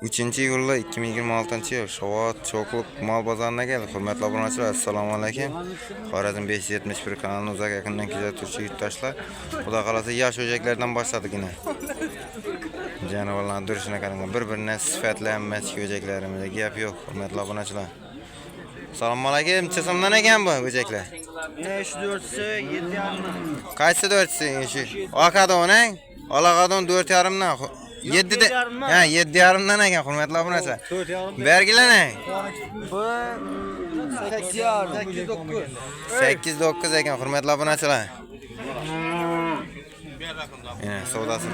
3-iyulda 2026-yil Shovot Cho'qliq mol bozoriga keldi. Hurmatli obunachilar, assalomu alaykum. Xorazm 571 kanalini uzoq yaqindan kuzatuvchi yurtdoshlar. Xudo xolasa yosh o'jaklardan boshladik yine. Jonivorlarning durishini qarang. Bir-biridan sifatlanmas o'jaklarimizda gap yo'q, hurmatli obunachilar. Assalomu alaykum. Chisimdan ekan bu o'jaklar. Shu 4'si 7,5. Qaysi 4'si? Shu. Oqadonang? Olaqadon 4,5dan. 7'de. Ha, 7,5dan ekan, hurmatli obunachilar. 4,5. Bergilanang. Bu 8,5. 8-9 ekan, hurmatli obunachilar. Yana savdosi.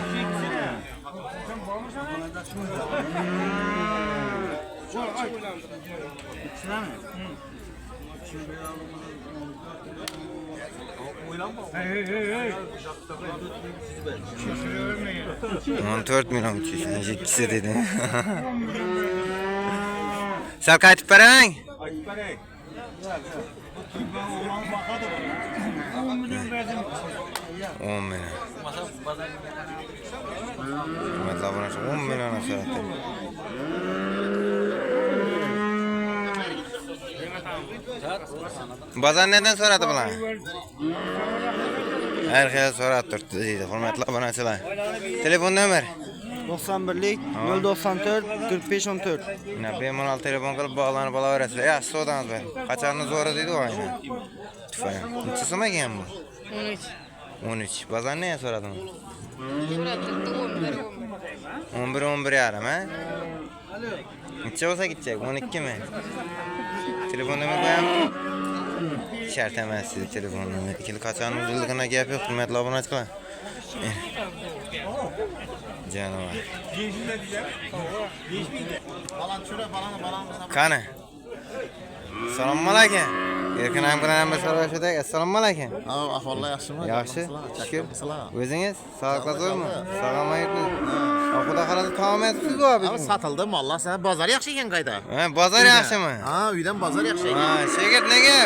Hey. 14 milyon uçuyor. İkisi dedi. Sen kaçıp berang? 10 milyon. Hürmetli aboneler 10 milyon aşağıda. Bazar neden soradı bulan? Herkese soradı durdu deydi. Hürmetli aboneler. Telefon nömer? 91'lik 094 45 14. Ne bemalol telefon qilib bağlanıp olaverasizlar. Yaxshi savdangiz bor. Qachonni zo'ri deydi u aynan. Tufayli. Necha so'm ekan bu? 13. Bozor nega so'radim? 11 yarim, ha? Necha bo'lsa ketjak? 12 mi? Telefon nomer qo'yammi? Shart emas siz telefon nomer. Ikili qachon uzilligina gap yo'q, hurmatli obunachilar. Canavar. Qani? Assalomu alaykum. Erkin ham bilan ham so'rashdik. Assalomu alaykum. Ahvollar yaxshimi? Yaxshi. Shukr. O'zingiz sog'liqli zo'rmi? Salomatmi? Xudo xolasa taom etibsiz-ku abi. Ama satıldı mallar sana bozor yaxshi ekan qayta. Ha, bozor yaxshimi? Ha, uydan bozor yaxshi ekan. Ha, shegird nega?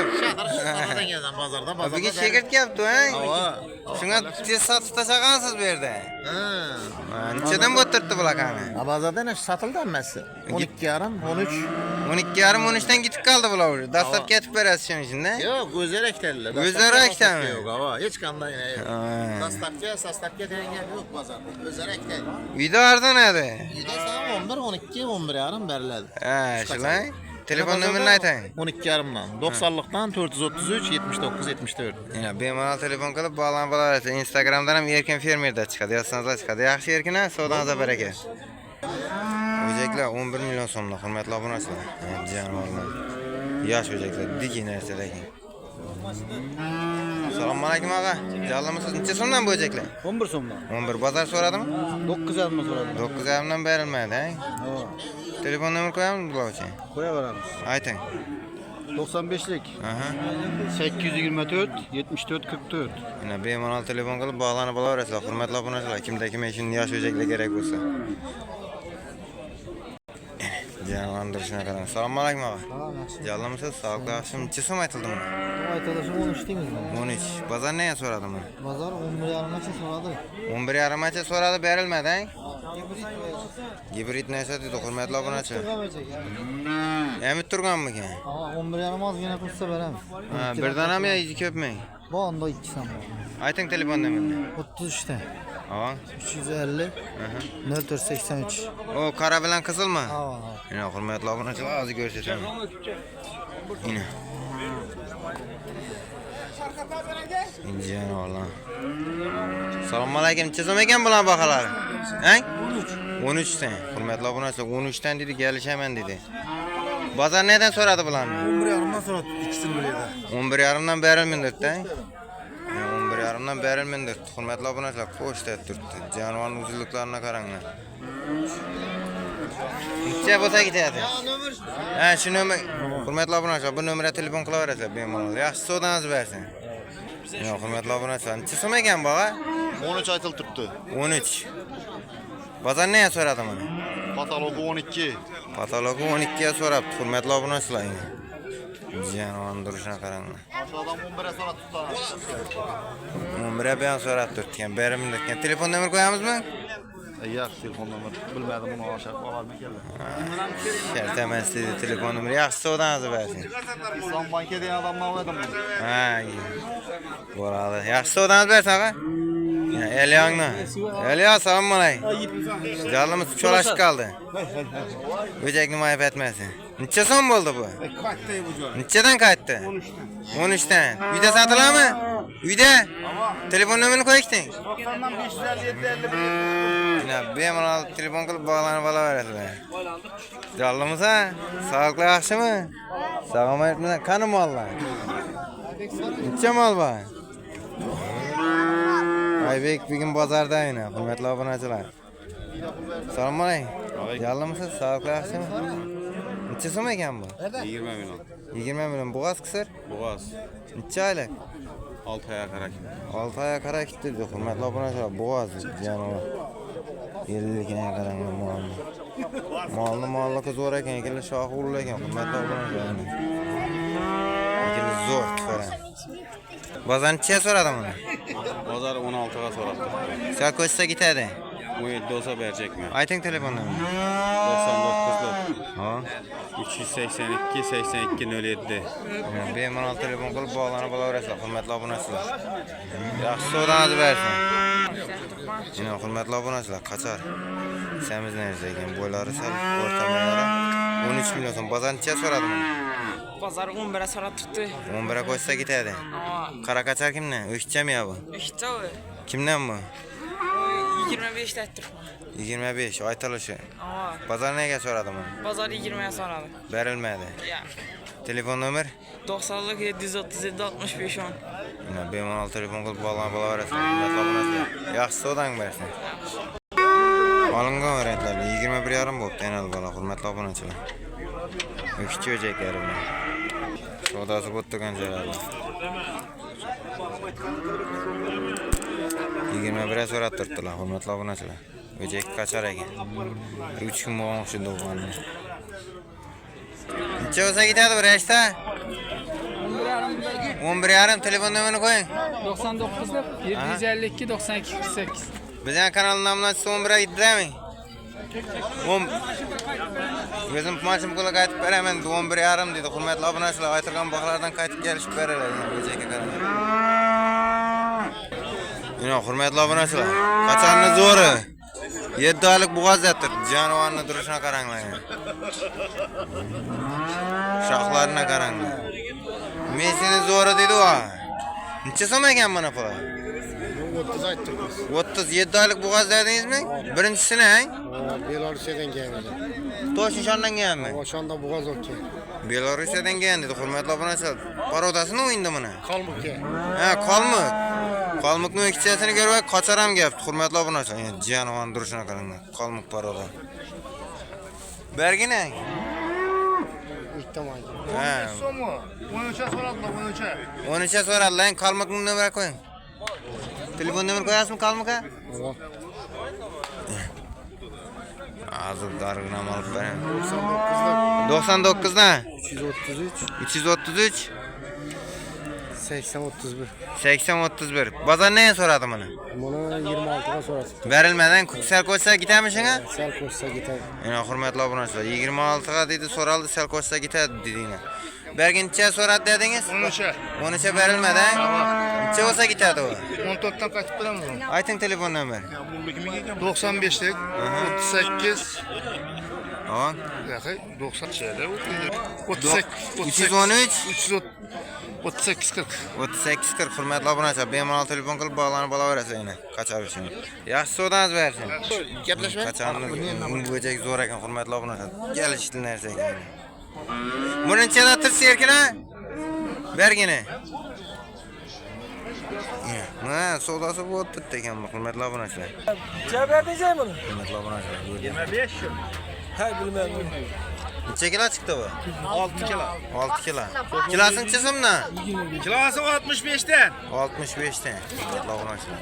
Shahardan kelgan bozorda bozorda. Bugun shegird kelibdi, ha? Ava. Shunga tez sotib tashlagansiz bu yerda. Ha. Nechadan bo'tiribdi bulaqani? Ha, bozorda ne satıldı hammasi? 12,5, 13. 12,5-13dan ketib qoldi bular. Dastlab ketib berasiz shuning uchun-da. Yo'q, o'zarakdallar. O'zarakdami? Yo'q, ava, hech qanday yo'q. Ha. Dastlabga degan gap yo'q bozorda. O'zarakdal. Uyda arzon edi. Uyda sana 11, 12, 11,5 beriladi. Ha, shulay. Telefon nomerini aytang. 12,5dan 90'lıktan 433 79 74. Yana bemalol telefon qilib bog'lanib olaverasiz. Instagramdan ham Erkin fermerda chiqadi, yozsangiz chiqadi. Yaxshi Erkin, savdongizga baraka. O'jaklar 11 million so'mdan, hurmatli obunachilar. Jonivorlar. Yosh o'jaklar, dik narsalar ekan. Assalomu alaykum og'a. Jallimisiz? Necha so'mdan bu o'jaklar? 11 so'mdan. 11 bozor so'radimi? 9,5 dan so'radim. 9,5dan berilmadi, ha? Telefon nomer qo'yamiz bular uchun. Qo'yaveramiz. Ayting. 95'lik Aha. 824 74 44. Yana bemalol telefon qilib bog'lanib olaverasizlar, hurmatli obunachilar. Kimda kim shunday yosh o'jaklar kerak bo'lsa. Canlandırışına kadar. Assalomu alaykum og'a. Jallimisiz? Sog'liqli yaxshimi? Necha so'm aytildi buni? Aytılışım 13 deymiz mi? 13. Bozor nega so'radi buni? Bozor 11,5'a so'radi. 11,5 so'radi, berilmadi, ha? Gibrid narsa dedi, hurmatli obunachi. Emit turganmikan? Ha, 11,5 ozgina qilsa beramiz. Ha, birdan ham yo ko'pmi? Bu onda 2 so'm. Ayting telefon nomerini. 33 ta. Ha. 350 0483. O qora bilan qizilmi? Ha. Yana hurmatli obunachilar, hozir ko'rsataman. Ina. Janovorlar. Assalomu alaykum. Necha so'm ekan bular baholari? Ha? 13 dan. Hurmatli obunachilar, 13 dan dedi, kelishaman dedi. Bozor nedan so'radi bularni? 11,5 dan so'radi ikkisini bir yerda. 11,5dan berilmadi-da. 11,5dan berilmadi. Hurmatli obunachilar, pochta turibdi. Jonivorning uzunliklarini qaranglar. Necha bo'lsa ketadi? Ha, shu nomer. Hurmatli obunachilar, bu nomerga telefon qilaverasizlar bemalol. Yaxshi savdangiz bersin. Yo'q, hurmatli obunachilar, necha so'm ekan bog'a? 13 aytılib turibdi. 13. Bozor nega so'radi buni? Patologi 12. Patologi 12 ga so'rabdi, hurmatli obunachilar. Janovorning durishini qaranglar. Aşağıdan 11'e sonra tutar. 11'e ben so'rab turibdi ekan, berimni ekan. Telefon nomer qo'yamizmi? Yaxşı telefon nömrü. Bilmədim bunu aşağı alarmı geldi. Şart emas dedi telefon nomeri. Yaxshi savdolarni bersin. İslam Bank'a diyen adamla oynadım bunu. Ha, iyi. Bo'ladi. Yaxshi savdolarni bersin aqa. Elyangni. Elya salom alaykum. Jalimiz cho'lashib qoldi. O'jakni mayib etmasin. Necha so'm bo'ldi bu? Kaçtı bu joy. Nechadan qaytdi? 13dan. Uyda sotiladimi? Uyda? Telefon nomerini qo'yishding. 90'dan 557 51. Yine bemalol telefon qilib bog'lanib olaverasizlar. Jallimiz ha? Sog'liqlar yaxshimi? Sog'mayapmisan? Qani mollar? Necha mol bor? Aybek bugun bozorda yine, hurmatli obunachilar. Salom alaykum. Jallimisiz? Sog'liqlar yaxshimi? Necha so'm ekan bu? 20 milyon. 20 million. Bo'g'oz qisir? Boğaz. Necha oylik? 6 aya karak. 6 oy qarak dedi, hurmatli obunachilar. Bo'g'oz janob. 50 ga qaranglar molni. Molni zo'r ekan, ikili shoxi ulul ekan, hurmatli obunachilar. Ikili zo'r tufara. Bozorni necha so'radim uni? Bozar 16'ga soradı. Sal ko'chsa ketadi. 17 olsa verecek mi? Ayting telefonni. 99'luk. Ha. 382 82 07. Bemalol telefon qilib bog'lanib olaverasizlar, hurmatli obunachilar. Yaxshi savdolarni bersin. Yine hurmatli obunachilar, Qachar. Samiz nerede ekan? Bo'ylari sal o'rtamayara. 13 million so'm. Bozor necha so'radim uni? Bozor 11 ga so'rab turibdi. 11 ga qo'ysa ketadi. Qara Qachar kimdan? O'shchami bu? Ishda u. Kimdan bu? 25 da turibman. 25 aytilishi. Aa, Bozor nega so'radim uni? bozor 20 ga so'radi. Berilmadi. Ya. Telefon nomer? 90 737 65 10. Yine bemalol telefon qilib bog'lanib olaverasizlar. Hurmatli obunachilar. Yaxshi savdong bersin. Olingan variantlarda 21,5 bo'pti enal bola, hurmatli obunachilar. O'kichi o'jaklari bilan. Savdosi bo'tgan joylari. 21 so'rab turibdilar, hurmatli obunachilar. O'jak Qachar ekan. 3 kun bo'lgan o'sha do'g'onni. Necha bo'lsa ketadi bir rashta? 11,5 telefon nomerini qo'ying. 99 752 92 48. Bizning kanal nomini 11 ga gitdami? O'zim mashim qilib qaytib beraman, 11,5 dedi. Hurmatli obunachilar, aytilgan baholardan qaytib kelishib beradilar. O'jaka kanal. Yine hurmatli obunachilar, Qacharni zo'ri. 7 oylik bo'g'ozatdir. Jonivorni durishini qaranglar. Shoxlarini qaranglar. Mesini zo'ri dedi u. Necha so'm ekan mana pul? 30 aytdik biz. 37 oylik bo'g'oz dedingizmi? Birinchisini, ha? Belarusyadan geldi. To'sh nishondan kelganmi? Oşanda boğaz okey. Belarusyadan kelgan dedi, hurmatli obunachilar. Parodasini o'yindi buni. Kalmık ya. Ha, Qalmiq. Qalmiqning ikkisini ko'rib, Qachar ham gapti, hurmatli obunachilar. Janovorni durishini qaranglar. Qalmiq paroda. Bergine. İlk tamam. Ha. Somu. 13'e soradılar 13'e. 13'e so'radi lan, Qalmiqning nomeri qo'ying. Telefon nomeri qo'yasizmi Qalmiqqa? Tamam. Azib darg'inam olib beraman. 99'da 99dan 333 333 80 31. 80 31. Bozor neye so'radim uni? Bunu 26'ga sorasın. Berilmadan sal ko'chsa ketami shunga? Sel koşsa gider. Yana hurmatli obunachilar, 26 ga dedi so'raldi, sal ko'chsa ketadi dedinglar. Bergincha so'radi dedingiz? 13'e. 13'e berilmadan. Necha bo'lsa ketadi u? 14'ten kaçıp veremiz onu. Ayting telefon nomer. 95'lik 38. Ha? Yakı 90 şeyler. 38. 313 38 40. 38 40 hurmatli obunachilar, bemalol telefon qilib bog'lanib olaverasiz yana. Qachar uchun. Yaxshi savdolarni bersin. Gaplashma. Qacharni bo'jak zo'r ekan, hurmatli obunachilar. Kelishdi narsa ekan. Buncha tursa erkina? Bergini. Ha, savdosi bo'pti ekan, hurmatli obunachilar. Cevap verdingiz mi bunu? Hurmatli obunachilar. 25 şu. Ha bilmem. Necha kilo chiqdi bu? 6 kilo. 6 kilo. Kilosi necha so'mdan? Kilosu 65'ten. 65 dan. Hurmatli obunachilar.